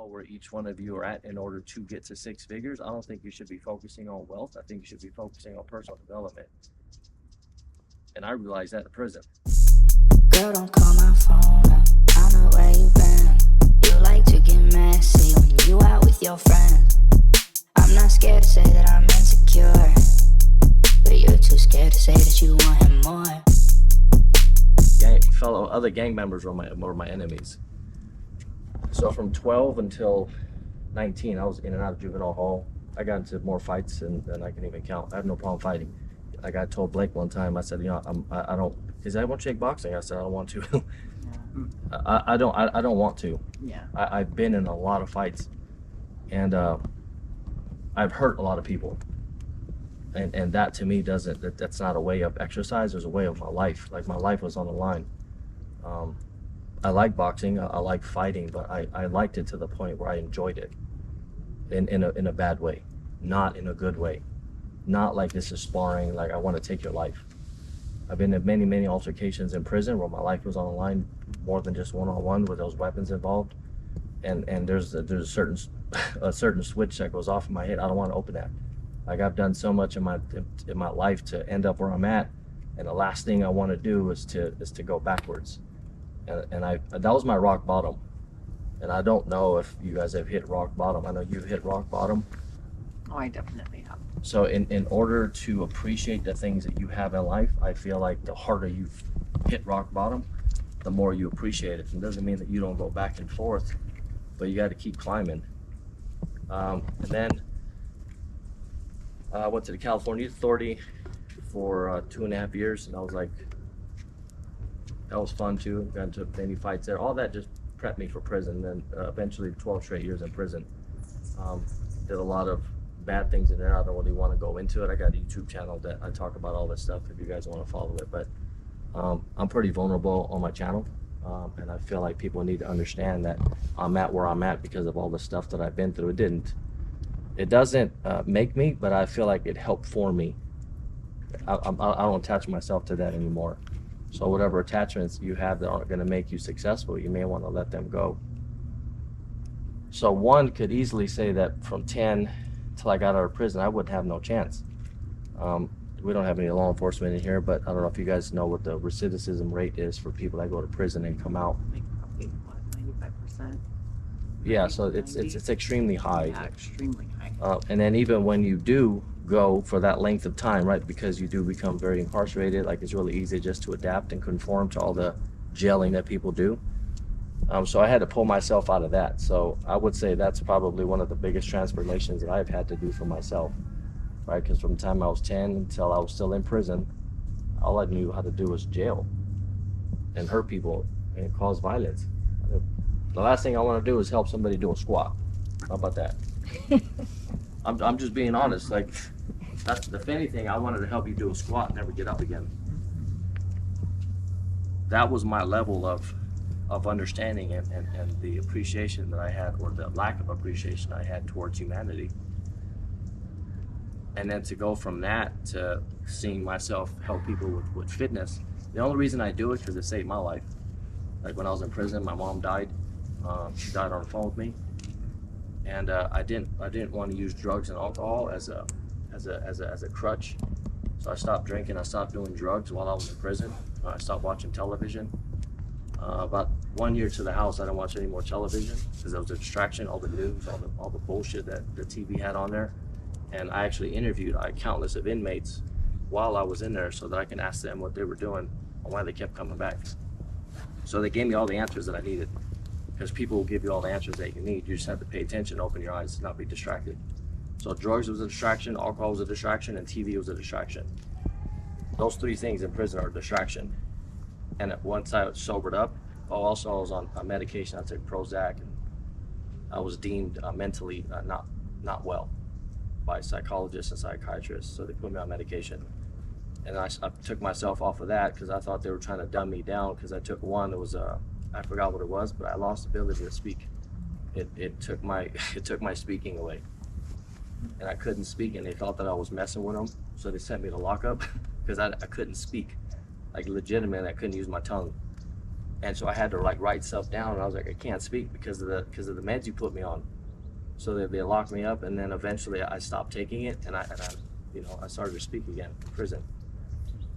know where each one of you are at in order to get to six figures. I don't think you should be focusing on wealth. I think you should be focusing on personal development. And I realized that in prison. Girl, don't call my phone up. I know where you been. You like to get messy when you out with your friends. I'm not scared to say that I'm insecure, but you're too scared to say that you want him more. Other gang members were my enemies. So from 12 until 19, I was in and out of juvenile hall. I got into more fights than I can even count. I have no problem fighting. Like I told Blake one time, I said, you know, I don't. He said, I won't shake boxing. I said, I don't want to. I don't want to. Yeah. I've been in a lot of fights, and I've hurt a lot of people. And that to me that's not a way of exercise. There's a way of my life. Like my life was on the line. I like boxing. I like fighting, but I liked it to the point where I enjoyed it. In a bad way, not in a good way. Not like this is sparring, like I want to take your life. I've been in many altercations in prison where my life was on the line, more than just one-on-one with those weapons involved. And there's a certain switch that goes off in my head. I don't want to open that. Like I've done so much in my life to end up where I'm at, and the last thing I want to do is to go backwards. And that was my rock bottom. And I don't know if you guys have hit rock bottom. I know you've hit rock bottom. Oh, I definitely have. So in order to appreciate the things that you have in life, I feel like the harder you've hit rock bottom, the more you appreciate it. It doesn't mean that you don't go back and forth, but you got to keep climbing. And then I went to the California Authority for 2.5 years, and I was like, that was fun too. Got into many fights there. All that just prepped me for prison. Then eventually 12 straight years in prison. Did a lot of bad things in there. I don't really want to go into it. I got a YouTube channel that I talk about all this stuff if you guys want to follow it. But I'm pretty vulnerable on my channel, and I feel like people need to understand that I'm at where I'm at because of all the stuff that I've been through. It doesn't make me, but I feel like it helped form me. I don't attach myself to that anymore. So whatever attachments you have that aren't going to make you successful, you may want to let them go. So one could easily say that from 10 till I got out of prison, I wouldn't have no chance. We don't have any law enforcement in here, but I don't know if you guys know what the recidivism rate is for people that go to prison and come out. Like probably what, 95%? Yeah, so it's extremely high. Yeah, extremely high. And then even when you do go for that length of time, right, because you do become very incarcerated, like it's really easy just to adapt and conform to all the jailing that people do. So I had to pull myself out of that. So I would say that's probably one of the biggest transformations that I've had to do for myself, right? Because from the time I was 10 until I was still in prison, all I knew how to do was jail and hurt people and cause violence. The last thing I want to do is help somebody do a squat. How about that? I'm just being honest. Like, that's, if anything, I wanted to help you do a squat and never get up again. That was my level of understanding and the appreciation that I had, or the lack of appreciation I had towards humanity. And then to go from that to seeing myself help people with fitness. The only reason I do it is because it saved my life. Like when I was in prison, my mom died. She died on the phone with me, and I didn't want to use drugs and alcohol as a crutch. So I stopped drinking. I stopped doing drugs while I was in prison. I stopped watching television. About 1 year to the house, I didn't watch any more television because it was a distraction. All the news, all the bullshit that the TV had on there. And I actually interviewed countless of inmates while I was in there so that I can ask them what they were doing and why they kept coming back. So they gave me all the answers that I needed, because people will give you all the answers that you need. You just have to pay attention, open your eyes, not be distracted. So drugs was a distraction, alcohol was a distraction, and TV was a distraction. Those three things in prison are a distraction. And once I sobered up, also I was on a medication. I took Prozac, and I was deemed mentally not well by psychologists and psychiatrists, so they put me on medication. And I took myself off of that because I thought they were trying to dumb me down, because I took one that was I forgot what it was, but I lost the ability to speak. It took my speaking away, and I couldn't speak, and they thought that I was messing with them, so they sent me to lockup because I couldn't speak. Like legitimate, I couldn't use my tongue. And so I had to like write stuff down, and I was like, I can't speak because of the meds you put me on. So they locked me up, and then eventually I stopped taking it, and I I started to speak again in prison.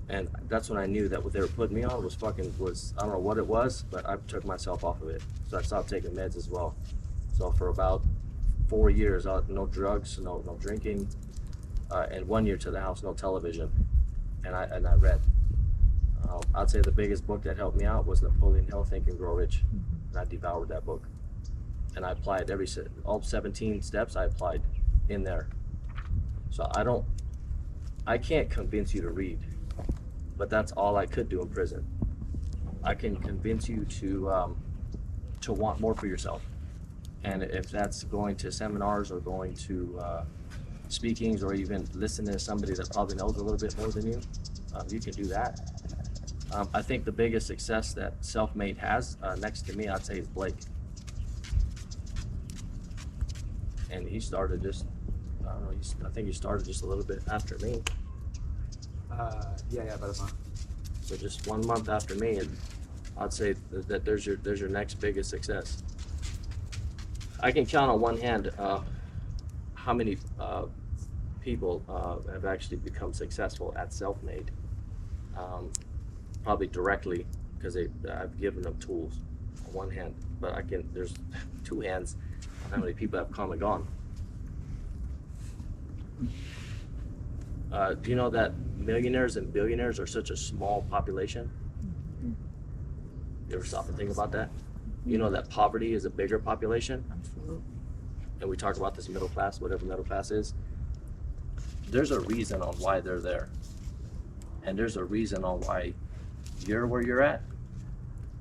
And that's when I knew that what they were putting me on was I don't know what it was, but I took myself off of it. So I stopped taking meds as well. So for about 4 years, no drugs, no drinking, and 1 year to the house, no television, and I read. I'd say the biggest book that helped me out was Napoleon Hill, Think and Grow Rich, and I devoured that book. And I applied all 17 steps I applied in there. So I can't convince you to read, but that's all I could do in prison. I can convince you to want more for yourself. And if that's going to seminars or going to speakings or even listening to somebody that probably knows a little bit more than you, you can do that. I think the biggest success that Self-Made has next to me, I'd say, is Blake. And he started I don't know, I think he started just a little bit after me. Yeah, about a month. So just 1 month after me, and I'd say that there's your next biggest success. I can count on one hand how many people have actually become successful at Self-Made. Probably directly because I've given them tools on one hand, but there's two hands on how many people have come and gone. Do you know that millionaires and billionaires are such a small population? You ever stop and think about that? You know that poverty is a bigger population? Absolutely. And we talk about this middle class, whatever middle class is. There's a reason on why they're there. And there's a reason on why you're where you're at,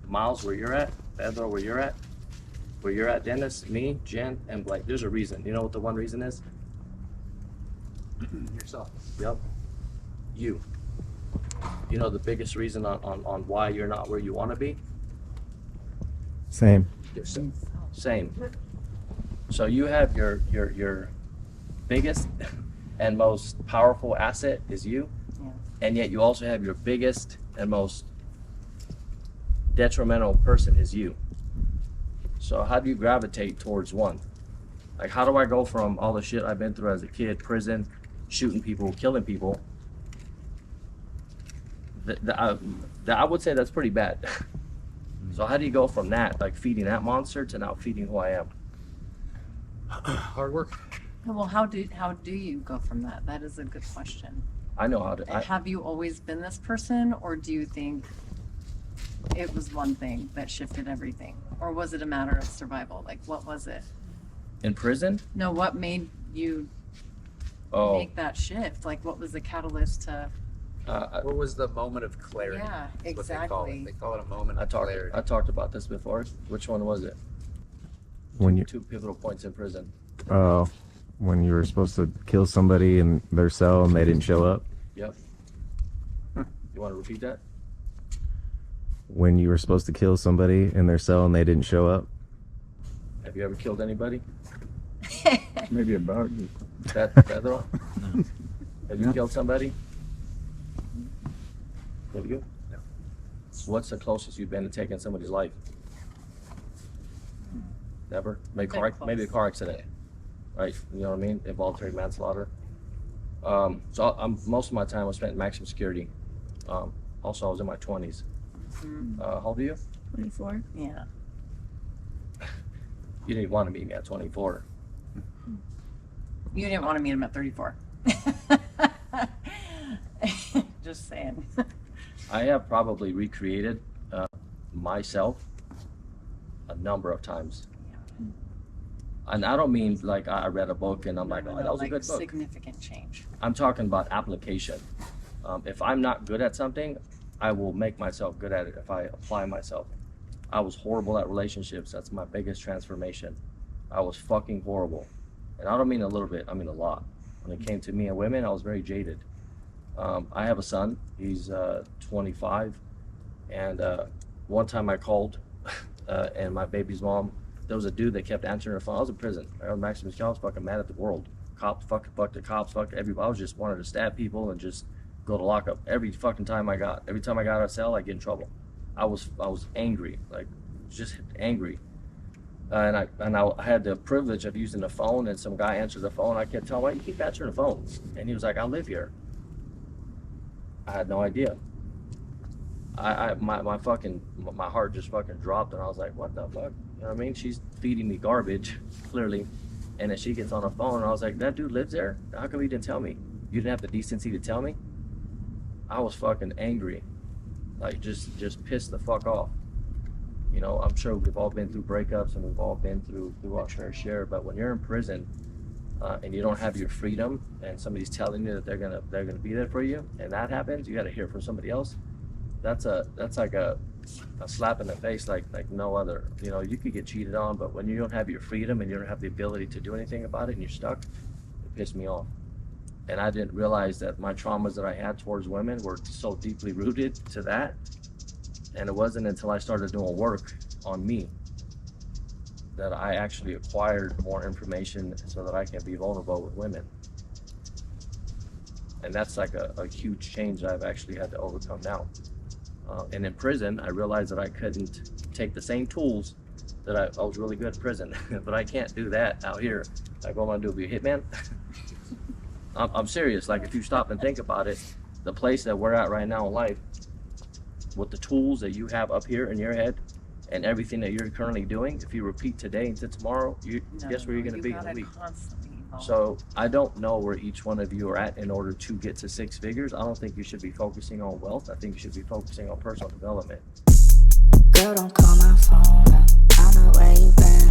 Miles where you're at, Pedro where you're at, Dennis, me, Jen, and Blake. There's a reason. You know what the one reason is? Yourself. Yep. You. You know the biggest reason on why you're not where you want to be? Same. Yourself. Same. So you have your biggest and most powerful asset is you, Yeah. and yet you also have your biggest and most detrimental person is you. So how do you gravitate towards one? Like, how do I go from all the shit I've been through as a kid, prison, shooting people, killing people? I would say that's pretty bad. So how do you go from that, like feeding that monster, to now feeding who I am? Hard work. Well, how do you go from that? That is a good question. I know how to. Have you always been this person, or do you think it was one thing that shifted everything? Or was it a matter of survival? Like, what was it? In prison? No, what made you make that shift? Like, what was the catalyst to... What was the moment of clarity? Yeah, That's what they call it. exactly. They call it a moment of clarity. I talked about this before. Which one was it? When you Two pivotal points in prison. when you were supposed to kill somebody in their cell and they didn't show up. Yep. You want to repeat that? When you were supposed to kill somebody in their cell and they didn't show up. Have you ever killed anybody? Maybe about you. Pedro? Have you killed somebody? Have you? No. What's the closest you've been to taking somebody's life? Never? Maybe Very maybe a close. car accident. Right? You know what I mean? Involuntary manslaughter. So most of my time was spent in maximum security. Also, I was in my 20s. How old are you? 24. Yeah. You didn't want to meet me at 24. You didn't want to meet him at 34. Just saying. I have probably recreated myself a number of times. And I don't mean like I read a book and I'm like, oh, that was a good book. Significant change. I'm talking about application. If I'm not good at something, I will make myself good at it if I apply myself. I was horrible at relationships. That's my biggest transformation. I was fucking horrible. And I don't mean a little bit, I mean a lot. When it came to me and women, I was very jaded. I have a son, he's 25. And one time I called and my baby's mom, there was a dude that kept answering her phone. I was in prison. I was maximum security. I was fucking mad at the world. Cops, fuck the cops, fuck everybody. I was just wanted to stab people and just go to lockup every fucking time I got. Every time I got out of cell, I get in trouble. I was angry, like just angry. And I had the privilege of using the phone, and some guy answered the phone. I kept telling him, why you keep answering the phone? And he was like, I live here. I had no idea. My heart just fucking dropped, and I was like, what the fuck? You know what I mean? She's feeding me garbage, clearly. And then she gets on the phone, and I was like, that dude lives there? How come you didn't tell me? You didn't have the decency to tell me? I was fucking angry. Like, just pissed the fuck off. You know, I'm sure we've all been through breakups, and we've all been through our fair share, but when you're in prison, and you don't have your freedom, and somebody's telling you that they're gonna be there for you, and that happens, you gotta hear from somebody else. That's like a slap in the face like no other. You know, you could get cheated on, but when you don't have your freedom and you don't have the ability to do anything about it and you're stuck, it pissed me off. And I didn't realize that my traumas that I had towards women were so deeply rooted to that. And it wasn't until I started doing work on me that I actually acquired more information so that I can be vulnerable with women. And that's like a huge change I've actually had to overcome now. And in prison, I realized that I couldn't take the same tools that I was really good in prison, but I can't do that out here. Like, what am I gonna do, be a hitman? I'm serious. Like, if you stop and think about it, the place that we're at right now in life, with the tools that you have up here in your head and everything that you're currently doing, if you repeat today into tomorrow, guess where you're gonna be in a week. So I don't know where each one of you are at in order to get to 6 figures. I don't think you should be focusing on wealth. I think you should be focusing on personal development. Girl, don't call my phone. I know where you been.